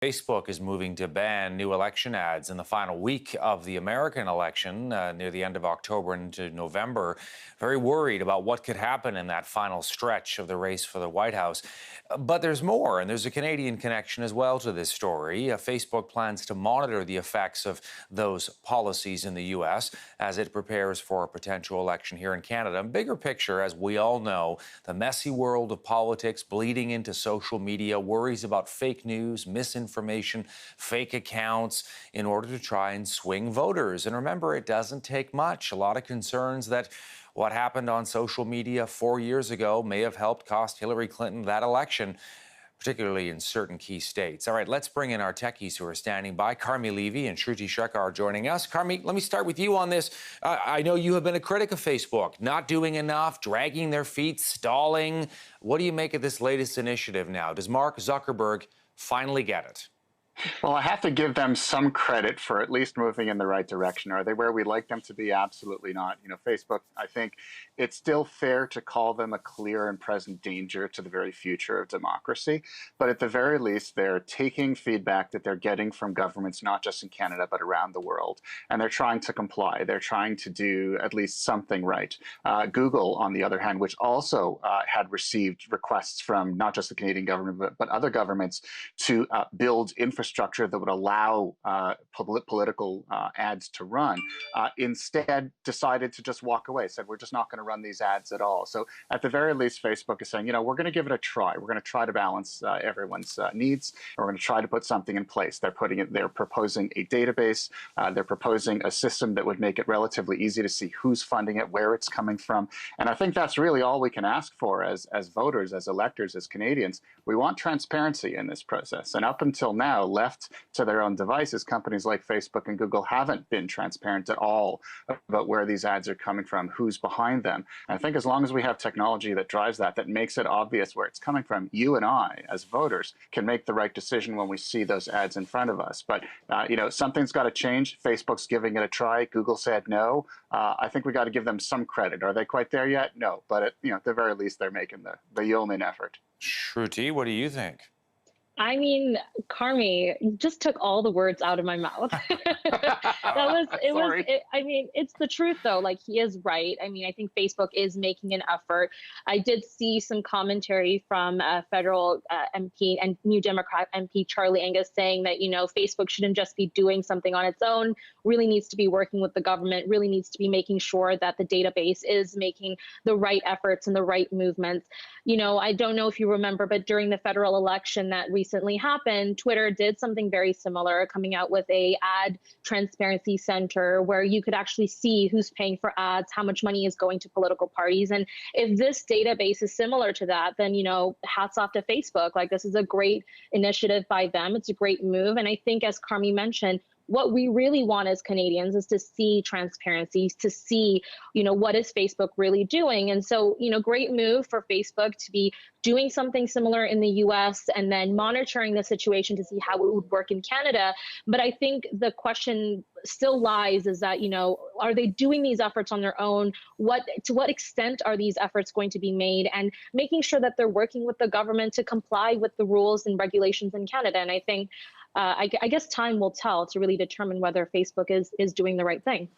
Facebook is moving to ban new election ads in the final week of the American election, near the end of October into November. Very worried about what could happen in that final stretch of the race for the White House. But there's more, and there's a Canadian connection as well to this story. Facebook plans to monitor the effects of those policies in the U.S. as it prepares for a potential election here in Canada. Bigger picture, as we all know, the messy world of politics bleeding into social media, worries about fake news, misinformation, fake accounts in order to try and swing voters. And remember, it doesn't take much. A lot of concerns that what happened on social media 4 years ago may have helped cost Hillary Clinton that election, particularly in certain key states. All right, let's bring in our techies who are standing by. Carmi Levy and Shruti Shekhar are joining us. Carmi, let me start with you on this. I know you have been a critic of Facebook, not doing enough, dragging their feet, stalling. What do you make of this latest initiative now? Does Mark Zuckerberg finally get it? Well, I have to give them some credit for at least moving in the right direction. Are they where we'd like them to be? Absolutely not. Facebook, I think it's still fair to call them a clear and present danger to the very future of democracy. But at the very least, they're taking feedback that they're getting from governments, not just in Canada, but around the world. And they're trying to comply. They're trying to do at least something right. Google, on the other hand, which also had received requests from not just the Canadian government, but other governments to build infrastructure that would allow political ads to run, instead decided to just walk away, said, we're just not going to run these ads at all. So at the very least, Facebook is saying, we're going to give it a try. We're going to try to balance everyone's needs. We're going to try to put something in place. They're proposing a database. They're proposing a system that would make it relatively easy to see who's funding it, where it's coming from. And I think that's really all we can ask for as voters, as electors, as Canadians. We want transparency in this process. And up until now, left to their own devices, companies like Facebook and Google haven't been transparent at all about where these ads are coming from, who's behind them. And I think as long as we have technology that drives that makes it obvious where it's coming from, you and I, as voters, can make the right decision when we see those ads in front of us. But, something's got to change. Facebook's giving it a try. Google said no. I think we got to give them some credit. Are they quite there yet? No. But, at the very least, they're making the yeoman effort. Shruti, what do you think? I mean, Carmi, you just took all the words out of my mouth. It's the truth though. Like, he is right. I mean, I think Facebook is making an effort. I did see some commentary from a federal MP and New Democrat MP Charlie Angus saying that, Facebook shouldn't just be doing something on its own, really needs to be working with the government, really needs to be making sure that the database is making the right efforts and the right movements. I don't know if you remember, but during the federal election that recently happened, Twitter did something very similar, coming out with a ad transparency center where you could actually see who's paying for ads, how much money is going to political parties. And if this database is similar to that, then, hats off to Facebook. Like, this is a great initiative by them. It's a great move. And I think, as Carmi mentioned, what we really want as Canadians is to see transparency, to see, what is Facebook really doing? And so, great move for Facebook to be doing something similar in the US and then monitoring the situation to see how it would work in Canada. But I think the question still lies is that, are they doing these efforts on their own? To what extent are these efforts going to be made? And making sure that they're working with the government to comply with the rules and regulations in Canada. And I think I guess time will tell to really determine whether Facebook is doing the right thing.